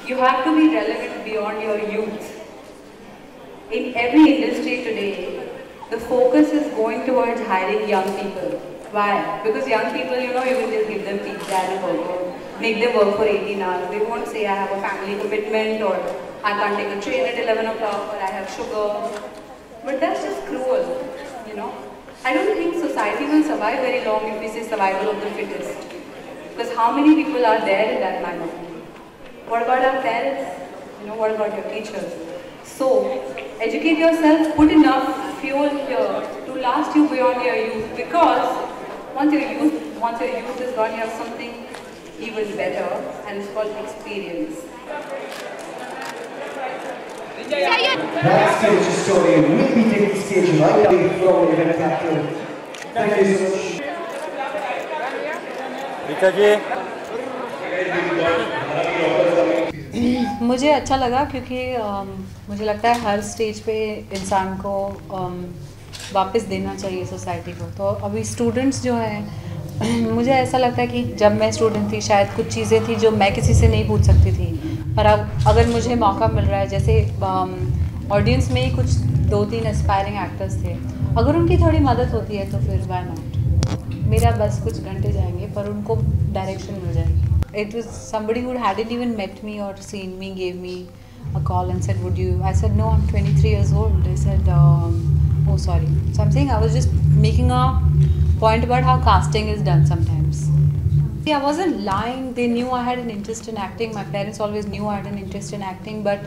You have to be relevant beyond your youth. In every industry today, the focus is going towards hiring young people. Why? Because young people, you can just give them pizza and a burger, make them work for 18 hours. They won't say I have a family commitment or I can't take a train at 11 o'clock or I have sugar. But that's just cruel. I don't think society will survive very long if we say survival of the fittest. Because how many people are there in that manner? What about our parents? What about your teachers? So, educate yourself, put enough fuel here to last you beyond your youth, because once your youth is gone, you have something even better, and it's called experience. Backstage historian will be taking stage right away from event actor. Thank you so much. मुझे अच्छा लगा क्योंकि मुझे लगता है हर stage पे इंसान को वापस देना चाहिए सोसाइटी को। तो अभी स्टूडेंट्स जो हैं, मुझे ऐसा लगता है कि जब मैं स्टूडेंट थी शायद कुछ चीज़ें थी जो मैं किसी से नहीं पूछ सकती थी, पर अब अगर मुझे मौका मिल रहा है, जैसे ऑडियंस में ही कुछ 2-3 एस्पायरिंग एक्टर्स थे, अगर उनकी थोड़ी मदद होती है तो फिर व्हाई नॉट। मेरा बस कुछ घंटे जाएंगे पर उनको डायरेक्शन मिल जाएगी। It was somebody who hadn't even met me or seen me gave me a call and said, would you? I said, no, I'm 23 years old. They said, oh, sorry. So I'm saying I was just making a point about how casting is done sometimes. I wasn't lying. They knew I had an interest in acting. My parents always knew I had an interest in acting. But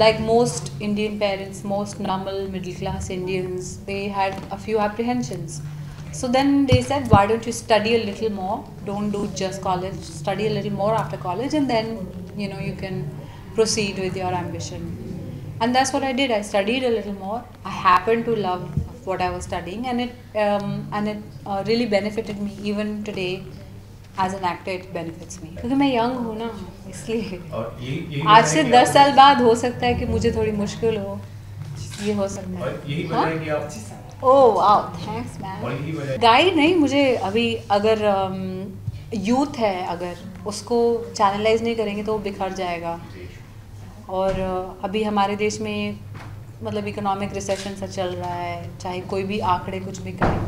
like most Indian parents, most normal middle class Indians, they had a few apprehensions. So then they said, why don't you study a little more? Don't do just college. Study a little more after college, and then you can proceed with your ambition. And that's what I did. I studied a little more. I happened to love what I was studying, and it really benefited me. Even today, as an actor, it benefits me. क्योंकि मैं young हूँ ना, इसलिए आज से 10 साल बाद हो सकता है कि मुझे थोड़ी मुश्किल हो, ये हो सकता है। यही वजह है कि आप oh wow, thanks man. Guide नहीं, मुझे अभी अगर यूथ है, अगर उसको चैनलाइज नहीं करेंगे तो वो बिखर जाएगा। और अभी हमारे देश में मतलब इकोनॉमिक रिसेशन सा चल रहा है, चाहे कोई भी आंकड़े कुछ भी करें,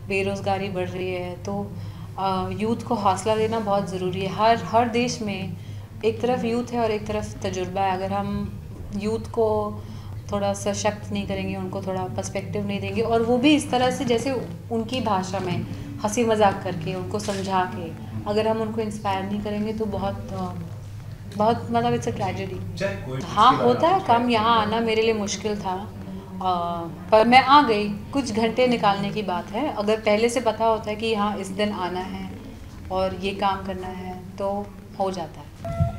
बेरोज़गारी बढ़ रही है, तो यूथ को हौसला देना बहुत ज़रूरी है। हर देश में एक तरफ यूथ है और एक तरफ तजुर्बा है। अगर हम यूथ को थोड़ा सशक्त नहीं करेंगे, उनको थोड़ा पर्सपेक्टिव नहीं देंगे, और वो भी इस तरह से जैसे उनकी भाषा में हंसी मजाक करके उनको समझा के, अगर हम उनको इंस्पायर नहीं करेंगे तो बहुत मतलब इट्स अ ट्रेजेडी। हाँ, होता है कम, यहाँ आना मेरे लिए मुश्किल था, पर मैं आ गई। कुछ घंटे निकालने की बात है। अगर पहले से पता होता है कि हाँ इस दिन आना है और ये काम करना है तो हो जाता है।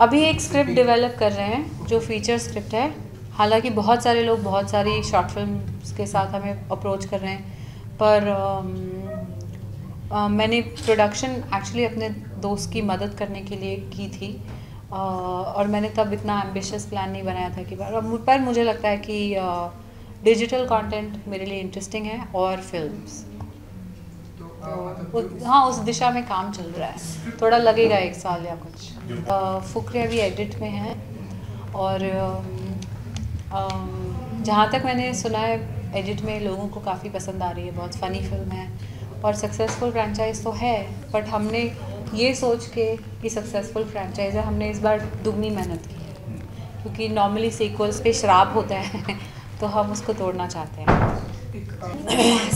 अभी एक स्क्रिप्ट डेवलप कर रहे हैं जो फीचर स्क्रिप्ट है। हालांकि बहुत सारे लोग बहुत सारी शॉर्ट फिल्म्स के साथ हमें अप्रोच कर रहे हैं, पर मैंने प्रोडक्शन एक्चुअली अपने दोस्त की मदद करने के लिए की थी, और मैंने तब इतना एम्बिशियस प्लान नहीं बनाया था कि पर मुझे लगता है कि डिजिटल कंटेंट मेरे लिए इंटरेस्टिंग है और फिल्म्स, तो हाँ उस दिशा में काम चल रहा है। थोड़ा लगेगा 1 साल या कुछ। फुकरे अभी एडिट में हैं, और जहाँ तक मैंने सुना है एडिट में लोगों को काफ़ी पसंद आ रही है। बहुत फ़नी फिल्म है और सक्सेसफुल फ्रेंचाइज तो है, बट हमने ये सोच के कि सक्सेसफुल फ्रेंचाइज है, हमने इस बार दुगनी मेहनत की है, क्योंकि नॉर्मली सीक्वल्स पे श्राप होता है तो हम उसको तोड़ना चाहते हैं।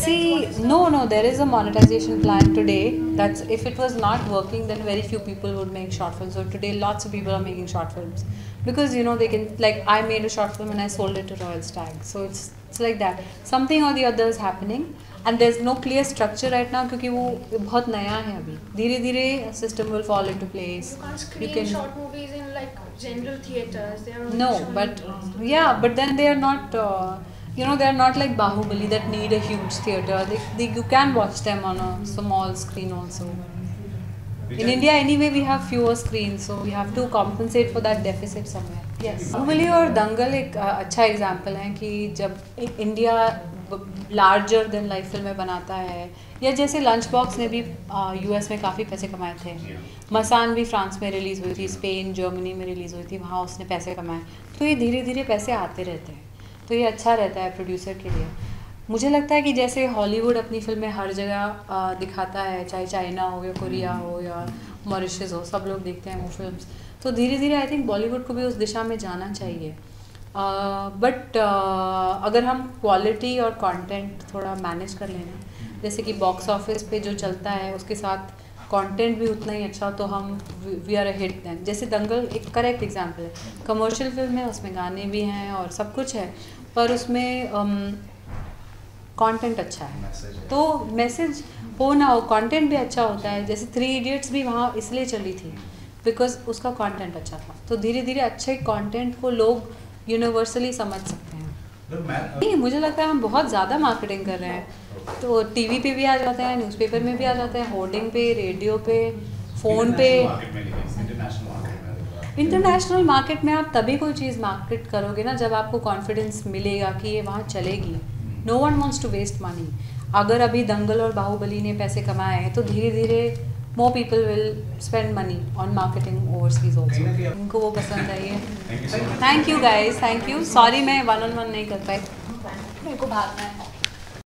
See, no, there is a monetization plan today. That's if it was not working, then very few people would make short films. So today, lots of people are making short films because they can, like, I made a short film and I sold it to Royal Stag. So it's like that. Something or the other is happening, and there's no clear structure right now क्योंकि वो बहुत नया है अभी। धीरे-धीरे system will fall into place. You can short movies in like general theaters. They are no, but yeah, but then they are not. They are not like Bahubali that need a huge theater. You can watch them on a small screen also. In India, anyway, we have fewer screens, so we have to compensate for that deficit somewhere. Yes. Bahubali और दंगल एक अच्छा example है कि जब India larger than life फिल्में बनाता है, या जैसे लंच बॉक्स ने भी यूएस में काफ़ी पैसे कमाए थे, मसान भी फ्रांस में रिलीज़ हुई थी, स्पेन जर्मनी में रिलीज़ हुई थी, वहाँ उसने पैसे कमाए। तो ये धीरे धीरे पैसे आते रहते हैं, तो ये अच्छा रहता है प्रोड्यूसर के लिए। मुझे लगता है कि जैसे हॉलीवुड अपनी फिल्में हर जगह दिखाता है, चाहे चाइना हो या कोरिया हो या मॉरिशस हो, सब लोग देखते हैं वो फिल्म्स। तो धीरे धीरे आई थिंक बॉलीवुड को भी उस दिशा में जाना चाहिए। बट अगर हम क्वालिटी और कंटेंट थोड़ा मैनेज कर लेना, जैसे कि बॉक्स ऑफिस पे जो चलता है उसके साथ कंटेंट भी उतना ही अच्छा, तो हम we are a hit then. जैसे दंगल एक करेक्ट एग्जांपल है, कमर्शियल फिल्म है, उसमें गाने भी हैं और सब कुछ है, पर उसमें कंटेंट अच्छा है। तो मैसेज हो ना हो, कंटेंट भी अच्छा होता है। जैसे 3 इडियट्स भी वहाँ इसलिए चली थी बिकॉज उसका कंटेंट अच्छा था। तो धीरे धीरे अच्छे कंटेंट को लोग यूनिवर्सली समझ सकते हैं। नहीं, मुझे लगता है हम बहुत ज़्यादा मार्केटिंग कर रहे हैं। तो टीवी पे भी आ जाते हैं, न्यूज़पेपर में भी आ जाते हैं, होर्डिंग पे, रेडियो पे, फ़ोन पे। इंटरनेशनल मार्केट में आप तभी कोई चीज़ मार्केट करोगे ना जब आपको कॉन्फिडेंस मिलेगा कि ये वहाँ चलेगी। No one wants to waste money. अगर अभी दंगल और बाहुबली ने पैसे कमाए हैं तो धीरे धीरे more people will spend money on marketing overseas also. इनको वो पसंद आई है। Thank you guys, thank you. Sorry मैं 1-on-1 नहीं कर पाई, मेरे को भागना है।